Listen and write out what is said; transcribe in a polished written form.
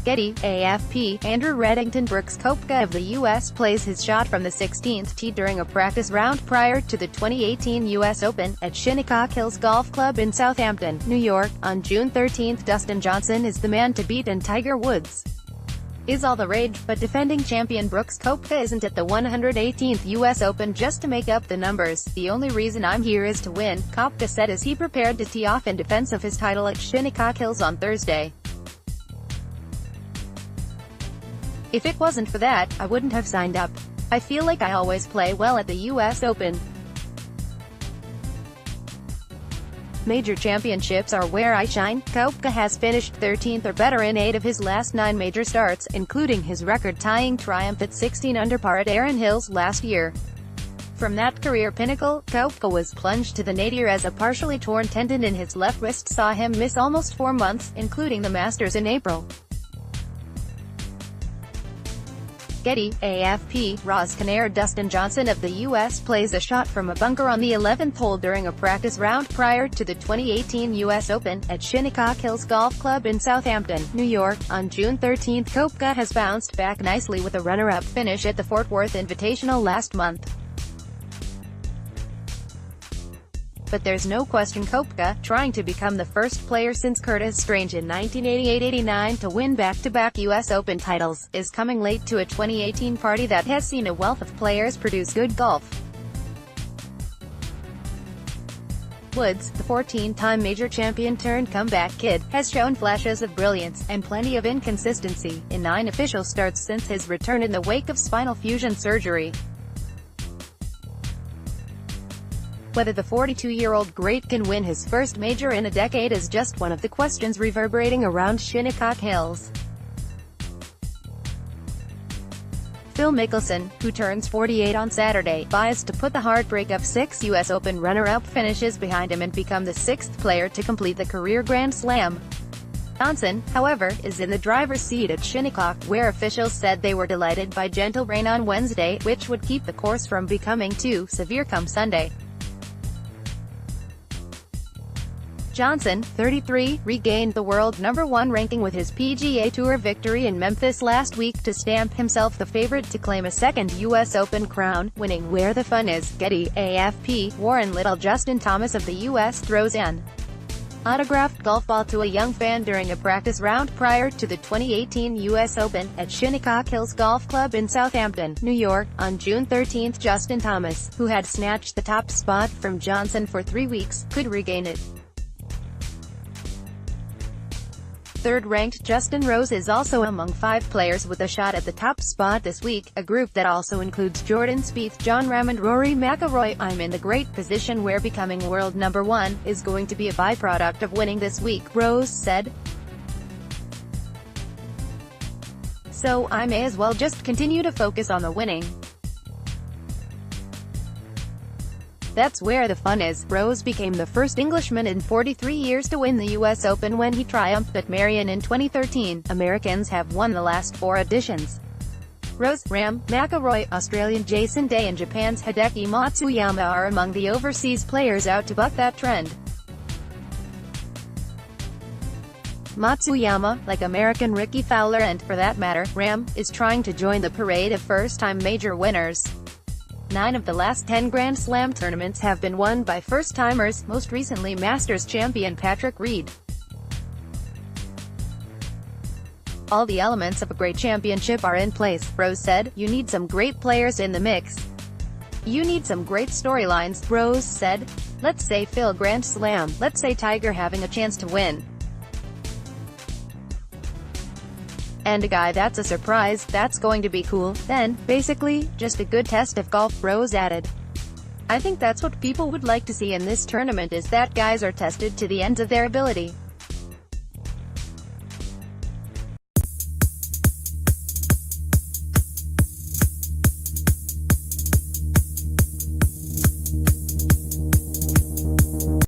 Getty, AFP. Andrew Redington Brooks Koepka of the U.S. plays his shot from the 16th tee during a practice round prior to the 2018 U.S. Open, at Shinnecock Hills Golf Club in Southampton, New York. On June 13, Dustin Johnson is the man to beat and Tiger Woods is all the rage, but defending champion Brooks Koepka isn't at the 118th U.S. Open just to make up the numbers. "The only reason I'm here is to win," Koepka said as he prepared to tee off in defense of his title at Shinnecock Hills on Thursday. "If it wasn't for that, I wouldn't have signed up. I feel like I always play well at the U.S. Open. Major championships are where I shine." Koepka has finished 13th or better in 8 of his last 9 major starts, including his record-tying triumph at 16 under par at Erin Hills last year. From that career pinnacle, Koepka was plunged to the nadir as a partially torn tendon in his left wrist saw him miss almost 4 months, including the Masters in April. Getty, AFP. Ross Kinnear. Dustin Johnson of the U.S. plays a shot from a bunker on the 11th hole during a practice round prior to the 2018 U.S. Open, at Shinnecock Hills Golf Club in Southampton, New York. On June 13, Koepka has bounced back nicely with a runner-up finish at the Fort Worth Invitational last month. But there's no question Koepka, trying to become the first player since Curtis Strange in 1988-89 to win back-to-back U.S. Open titles, is coming late to a 2018 party that has seen a wealth of players produce good golf. Woods, the 14-time major champion turned comeback kid, has shown flashes of brilliance, and plenty of inconsistency, in 9 official starts since his return in the wake of spinal fusion surgery. Whether the 42-year-old great can win his first major in a decade is just one of the questions reverberating around Shinnecock Hills. Phil Mickelson, who turns 48 on Saturday, biased to put the heartbreak of 6 U.S. Open runner-up finishes behind him and become the 6th player to complete the career Grand Slam. Johnson, however, is in the driver's seat at Shinnecock, where officials said they were delighted by gentle rain on Wednesday, which would keep the course from becoming too severe come Sunday. Johnson, 33, regained the world #1 ranking with his PGA Tour victory in Memphis last week to stamp himself the favorite to claim a second U.S. Open crown, winning "Where the Fun Is." Getty, AFP. Warren Little. Justin Thomas of the U.S. throws an autographed golf ball to a young fan during a practice round prior to the 2018 U.S. Open, at Shinnecock Hills Golf Club in Southampton, New York. On June 13, Justin Thomas, who had snatched the top spot from Johnson for 3 weeks, could regain it. Third-ranked Justin Rose is also among 5 players with a shot at the top spot this week, a group that also includes Jordan Spieth, Jon Rahm and Rory McIlroy. "I'm in the great position where becoming world #1 is going to be a byproduct of winning this week," Rose said. "So, I may as well just continue to focus on the winning. That's where the fun is." Rose became the first Englishman in 43 years to win the U.S. Open when he triumphed at Merion in 2013. Americans have won the last 4 editions. Rose, Rahm, McIlroy, Australian Jason Day and Japan's Hideki Matsuyama are among the overseas players out to buck that trend. Matsuyama, like American Ricky Fowler and, for that matter, Rahm, is trying to join the parade of first-time major winners. 9 of the last 10 Grand Slam tournaments have been won by first-timers, most recently Masters champion Patrick Reed. "All the elements of a great championship are in place," Rose said. "You need some great players in the mix. You need some great storylines," Rose said. "Let's say Phil Grand Slam, let's say Tiger having a chance to win. And a guy that's a surprise, that's going to be cool. Then, basically, just a good test of golf," Rose added. "I think that's what people would like to see in this tournament, is that guys are tested to the ends of their ability.